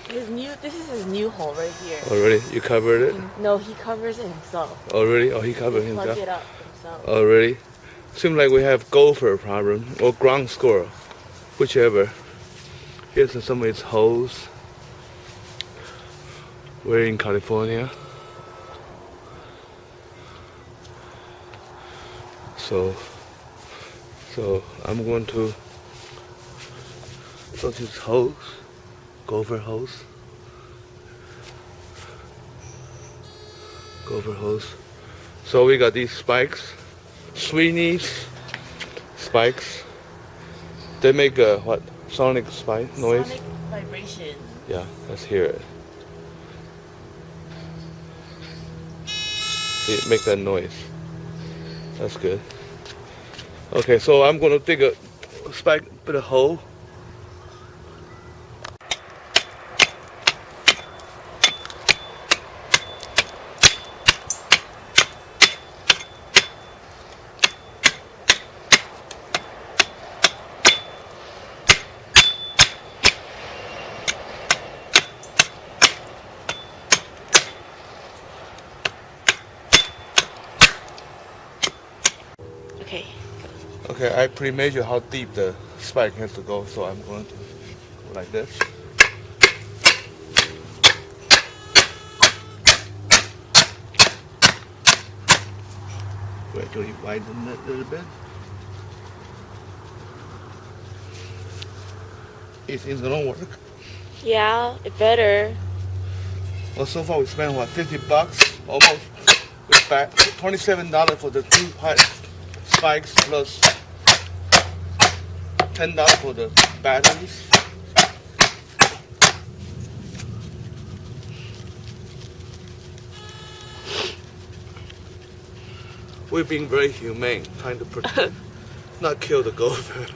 This is his new hole right here. Already? You covered it? No, he covers it himself. Already? Oh, he covered He himself? plugged it up himself. Already? Seems like we have gopher problem or ground squirrel, whichever. Here's some of its holes. We're in California. So I'm going to go to this hose, gopher hose. Gopher hose. So we got these spikes, Sweeney's spikes. They make a what? Sonic spike noise? Sonic vibration. Yeah, let's hear it. See, make that noise. That's good. Okay, so I'm gonna dig a spike, put a hole. Okay. Okay, I pre-measure how deep the spike has to go, so I'm going to go like this. Gradually widen it a little bit. It's gonna work. Yeah, it better. Well, so far we spent what, $50 almost. We back $27 for the two spikes plus $10 for the batteries. We're being very humane, trying to protect, not kill the gopher.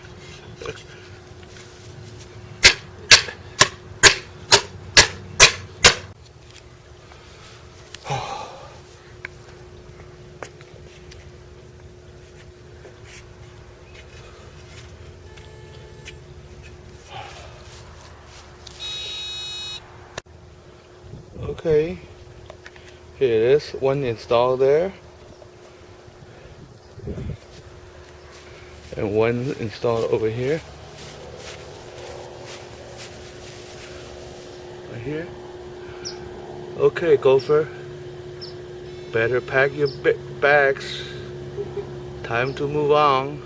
Okay, here it is, one installed there, and one installed over here, right here. Okay, gopher, better pack your bags, time to move on.